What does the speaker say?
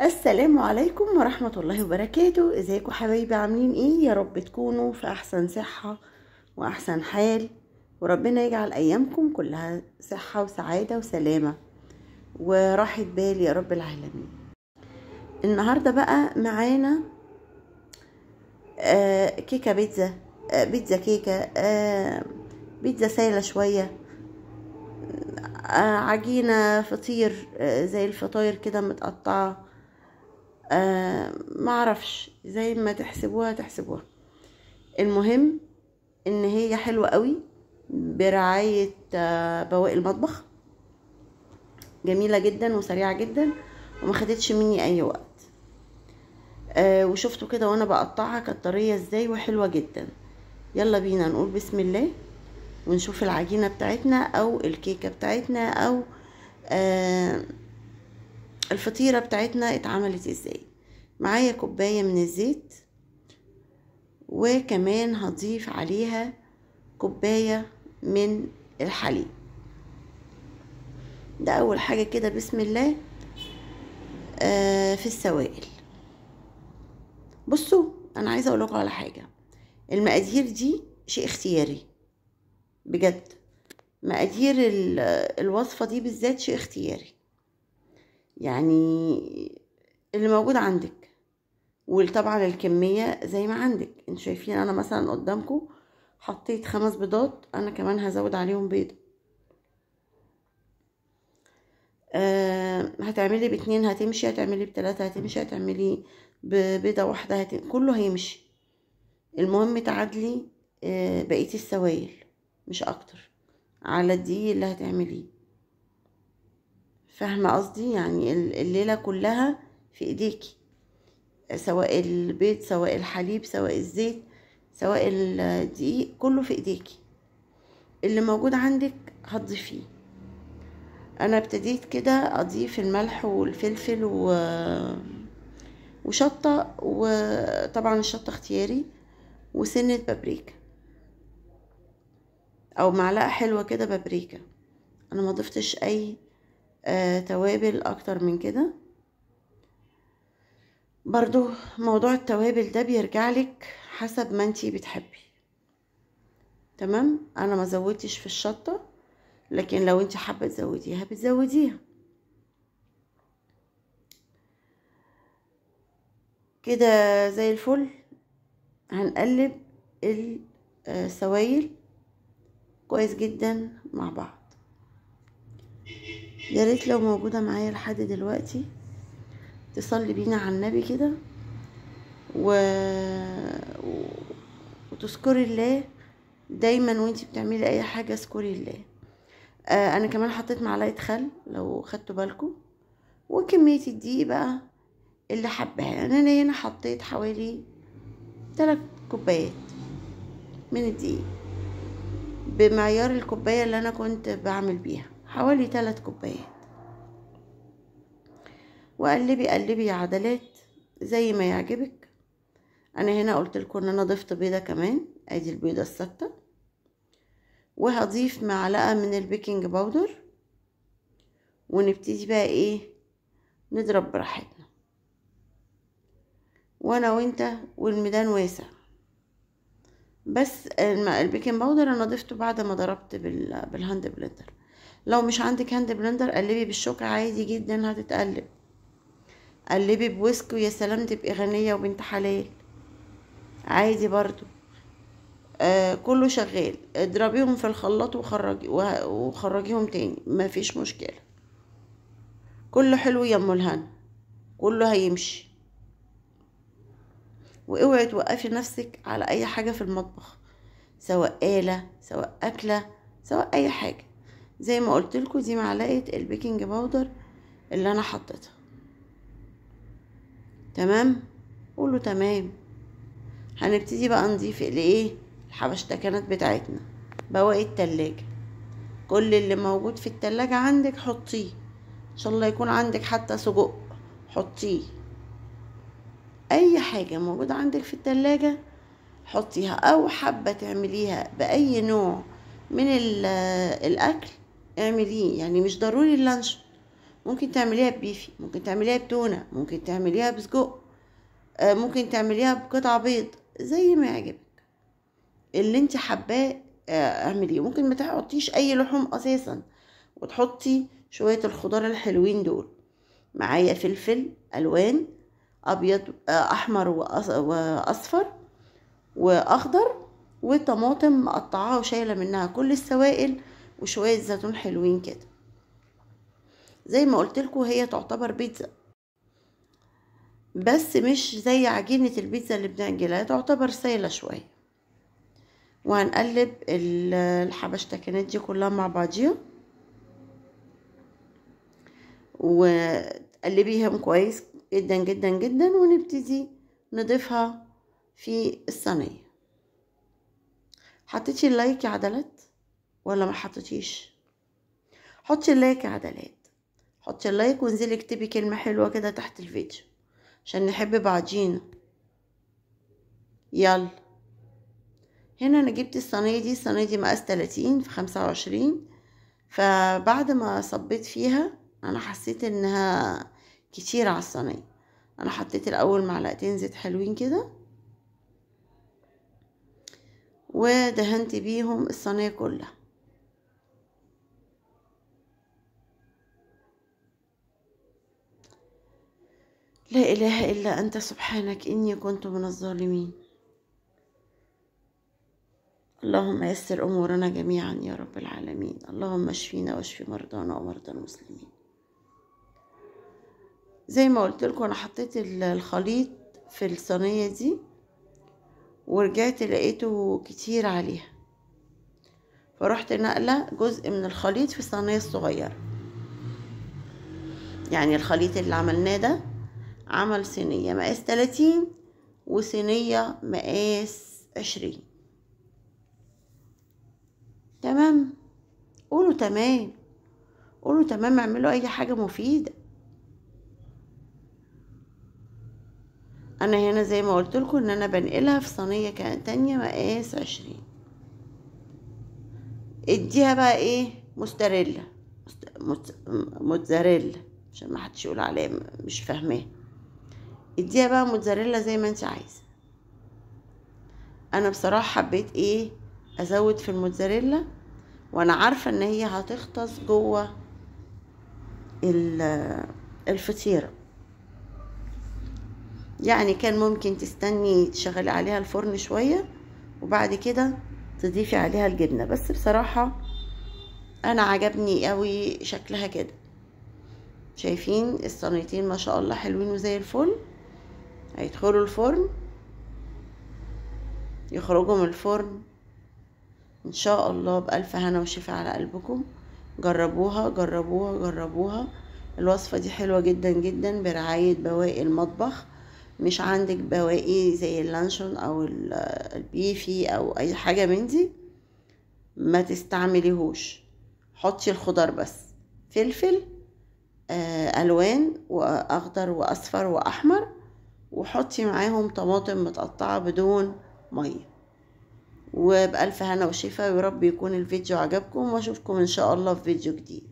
السلام عليكم ورحمة الله وبركاته. ازيكم حبايبي؟ عاملين ايه؟ يا رب تكونوا في احسن صحة واحسن حال، وربنا يجعل ايامكم كلها صحة وسعادة وسلامة وراحة بال يا رب العالمين. النهاردة بقى معانا كيكة بيتزا، بيتزا كيكة، بيتزا سايلة شوية، عجينة فطير، زي الفطاير كده متقطعة، معرفش زي ما تحسبوها. المهم ان هي حلوة قوي برعاية بواقي المطبخ، جميلة جدا وسريعة جدا وما خدتش مني اي وقت. وشفتوا كده وانا بقطعها كانت طرية ازاي وحلوة جدا. يلا بينا نقول بسم الله ونشوف العجينة بتاعتنا او الكيكة بتاعتنا او الفطيرة بتاعتنا اتعملت ازاي. معايا كوباية من الزيت، وكمان هضيف عليها كوباية من الحليب. ده اول حاجة كده بسم الله. في السوائل، بصوا انا عايزة اقول لكم على حاجة. المقادير دي شيء اختياري بجد، مقادير الوصفة دي بالذات شيء اختياري، يعني اللي موجود عندك، وطبعا الكمية زي ما عندك. انتوا شايفين انا مثلا قدامكم حطيت 5 بيضات، انا كمان هزود عليهم بيضة. هتعملي ب2 هتمشي، هتعملي ب3 هتمشي، هتعملي ببيضة واحدة كله هيمشي. المهم تعادلي بقية السوائل مش اكتر على الدقيق اللي هتعمليه. فاهمة قصدي؟ يعني الليلة كلها في ايديكي، سواء البيض سواء الحليب سواء الزيت سواء الدقيق، كله في ايديكي. اللي موجود عندك هتضيفيه. انا ابتديت كده اضيف الملح والفلفل وشطة، وطبعا الشطة اختياري، وسنة بابريكا او معلقة حلوة كده بابريكا. انا ما ضفتش اي توابل اكتر من كده. برضو موضوع التوابل ده بيرجعلك حسب ما انتي بتحبي. تمام، انا ما زودتش في الشطة، لكن لو انتي حابة تزوديها بتزوديها. كده زي الفل. هنقلب السوائل كويس جدا مع بعض. يا ريت لو موجودة معايا لحد دلوقتي تصلي بينا على النبي كده وتذكري الله دايما وانتي بتعملي اي حاجة. اذكري الله. انا كمان حطيت معلقة خل لو خدتوا بالكم، وكمية الدقيق بقى اللي حباها. انا هنا حطيت حوالي 3 كوبايات من الدقيق، بمعيار الكوباية اللي انا كنت بعمل بيها حوالي 3 كوبايات. وقلبي قلبي يا عدلات زي ما يعجبك. انا هنا قلت لكم ان انا ضفت بيضة كمان، ادي البيضة الثابتة، وهضيف معلقة من البيكنج باودر، ونبتدي بقى ايه نضرب براحتنا، وانا وانت والميدان واسع. بس البيكنج باودر انا ضفته بعد ما ضربت بالهاند بلندر. لو مش عندك هاند بلندر قلبي بالشوكة عادي جدا هتتقلب. قلبي بويسك ويا سلام تبقي غنية وبنت حلال عادي برضو. كله شغال. اضربيهم في الخلاط وخرجيهم تاني، مفيش مشكلة. كله حلو يا ام الهنا، كله هيمشي. واوعي توقفي نفسك على اي حاجة في المطبخ، سواء آلة سواء أكلة سواء اي حاجة. زي ما قلت لكم دي معلقة البيكنج باودر اللي انا حطيتها. تمام، قولوا تمام. هنبتدي بقى نضيف الايه الحبشتكنات بتاعتنا، بواقي التلاجة. كل اللي موجود في التلاجة عندك حطيه، ان شاء الله يكون عندك حتى سجق حطيه. اي حاجة موجودة عندك في التلاجة حطيها، او حابة تعمليها باي نوع من الاكل اعمليه. يعني مش ضروري اللانشون، ممكن تعمليها ببيفي، ممكن تعمليها بتونة، ممكن تعمليها بسجق، ممكن تعمليها بقطع بيض، زي ما يعجبك اللي انت حباه اعمليه. ممكن ما تحطيش اي لحوم اساسا وتحطي شوية الخضار الحلوين دول. معايا فلفل الوان ابيض احمر واصفر واخضر، وطماطم مقطعاها وشايله منها كل السوائل، وشويه زيتون حلوين كده. زي ما قلت لكم هي تعتبر بيتزا، بس مش زي عجينه البيتزا اللي بنعجنها، تعتبر سايله شويه. وهنقلب الحبشتكنات دي كلها مع بعضيها، وتقلبيهم كويس جدا جدا جدا، ونبتدي نضيفها في الصينيه. حطيتي اللايك يا عدلات ولا ما حطيتيش؟ حطي اللايك يا عدلات، حطي اللايك وانزلي اكتبي كلمة حلوة كده تحت الفيديو عشان نحب بعضينا. يلا، هنا انا جبت الصينية دي مقاس 30 في 25. فبعد ما صبيت فيها انا حسيت انها كتير على الصينية. انا حطيت الاول معلقتين زيت حلوين كده، ودهنت بيهم الصينية كلها. لا إله إلا أنت سبحانك إني كنت من الظالمين. اللهم يسر أمورنا جميعا يا رب العالمين. اللهم اشفينا واشفي مرضانا ومرضى المسلمين. زي ما قلت لكم أنا حطيت الخليط في الصينية دي، ورجعت لقيته كتير عليها، فرحت نقلة جزء من الخليط في الصينية الصغيرة. يعني الخليط اللي عملناه ده عمل صينية مقاس 30 وصينية مقاس 20. تمام؟ قولوا تمام، قولوا تمام، اعملوا اي حاجة مفيدة. انا هنا زي ما قلت لكم ان انا بنقلها في صينية تانية مقاس 20. اديها بقى ايه؟ موتزاريلا، موتزاريلا عشان ما حدش يقول عليها مش فاهماه. اديها بقى موتزاريلا زي ما انت عايزه. انا بصراحه حبيت ايه ازود في الموتزاريلا، وانا عارفه ان هي هتغطس جوه الفطيره. يعني كان ممكن تستني تشغلي عليها الفرن شويه وبعد كده تضيفي عليها الجبنه، بس بصراحه انا عجبني قوي شكلها كده. شايفين الصينيتين ما شاء الله حلوين وزي الفل. هيدخلوا الفرن، يخرجوا من الفرن ان شاء الله بألف هنا وشفا على قلبكم. جربوها جربوها جربوها. الوصفة دي حلوة جدا جدا برعاية بواقي المطبخ. مش عندك بواقي زي اللانشون او البيفي او اي حاجة من دي، ما تستعمليهوش. حطي الخضار بس، فلفل الوان واخضر واصفر واحمر، وحطي معاهم طماطم متقطعة بدون مية. وبألف هنا وشفا، ويا رب يكون الفيديو عجبكم، واشوفكم ان شاء الله في فيديو جديد.